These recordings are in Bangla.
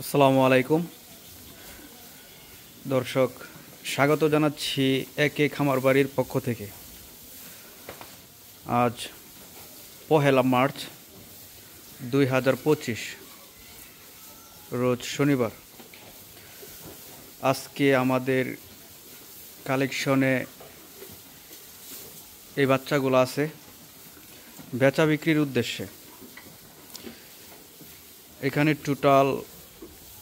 আসসালামু আলাইকুম দর্শক, স্বাগত জানাচ্ছি একে খামার বাড়ির পক্ষ থেকে। আজ পহেলা মার্চ 2025, রোজ শনিবার। আজকে আমাদের কালেকশনে এই বাচ্চাগুলো আছে বেচা বিক্রির উদ্দেশ্যে। এখানে টোটাল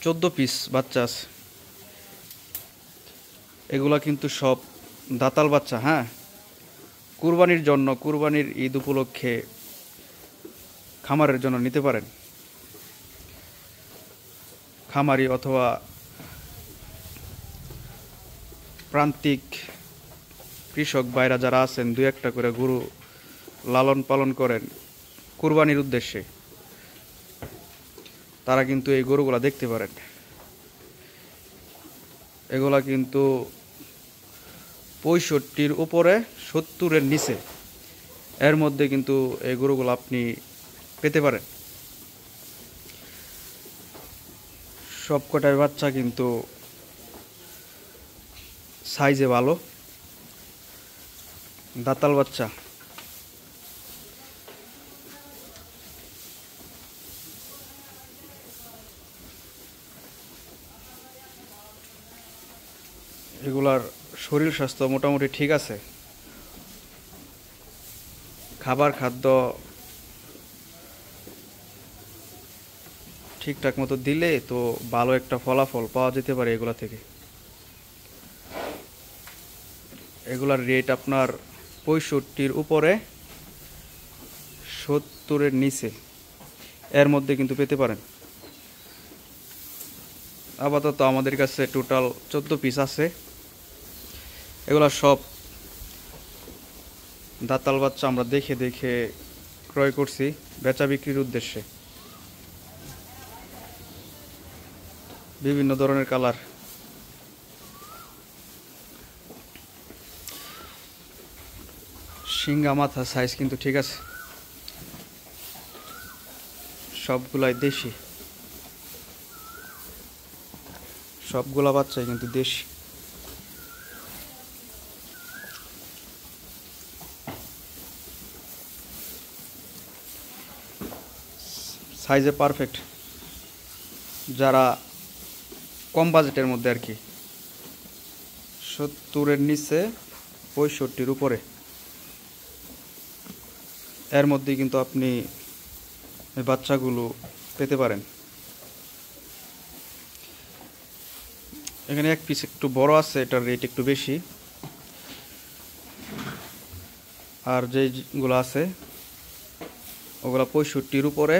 14 পিস বাচ্চা আছে। এগুলা কিন্তু সব দাতাল বাচ্চা। হ্যাঁ, কুরবানির জন্য, কুরবানির ঈদ উপলক্ষে খামারের জন্য নিতে পারেন। খামারি অথবা প্রান্তিক কৃষক ভাইরা যারা আছেন, দু একটা করে গরু লালন পালন করেন কুরবানির উদ্দেশ্যে, তারা কিন্তু এই গরুগুলা দেখতে পারেন। এগুলা কিন্তু 65-র উপরে, 70-এর নিচে, এর মধ্যে কিন্তু এই গরুগুলো আপনি পেতে পারেন। সব কটাই বাচ্চা কিন্তু সাইজে ভালো, দাতাল বাচ্চা। এগুলার শরীর স্বাস্থ্য মোটামুটি ঠিক আছে। খাদ্য ঠিকঠাক মতো দিলে তো ভালো একটা ফলাফল পাওয়া যেতে পারে এগুলা থেকে। এগুলার রেট আপনার 65-র উপরে, 70-এর নিচে, এর মধ্যে কিন্তু পেতে পারেন। আপাতত আমাদের কাছে টোটাল 14 পিস আছে। এগুলা সব দাতাল বাচ্চা আমরা দেখে দেখে ক্রয় করছি বেচা বিক্রির উদ্দেশ্যে। বিভিন্ন ধরনের কালার। শিঙ্গা মাথা সাইজ কিন্তু ঠিক আছে, সবগুলাই দেশি, সবগুলা বাচ্চাই কিন্তু দেশি। সাইজে পারফেক্ট। যারা কম বাজেটের মধ্যে আর কি, 70-এর নিচে, 65-র উপরে, এর মধ্যে কিন্তু আপনি এই বাচ্চাগুলো পেতে পারেন। এখানে এক পিস একটু বড় আছে, এটার রেট একটু বেশি। আর যেগুলো আছে ওগুলা 65-র উপরে,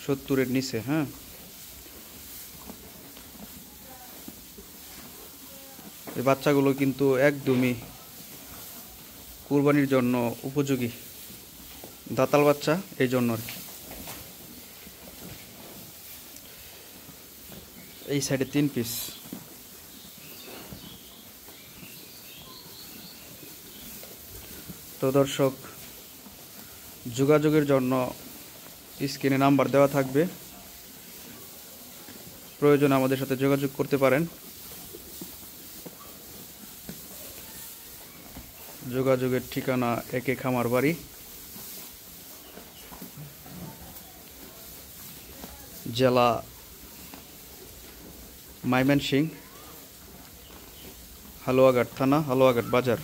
70-এর নিচে। হ্যাঁ, এই বাচ্চাগুলো কিন্তু একদমই কুরবানির জন্য উপযোগী দাতাল বাচ্চা, এই জন্য আর কি। এই সাইডে 3 পিস। তো দর্শক, যোগাযোগের জন্য স্ক্রিনে নাম্বার দেওয়া থাকবে, প্রয়োজনে আমাদের সাথে যোগাযোগ করতে পারেন। যোগাযোগের ঠিকানা একে খামার বাড়ি, জেলা ময়মনসিংহ, হালুয়াঘাট থানা, হালুয়াঘাট বাজার।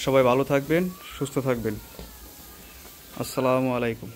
সবাই ভালো থাকবেন, সুস্থ থাকবেন। আসসালামু আলাইকুম।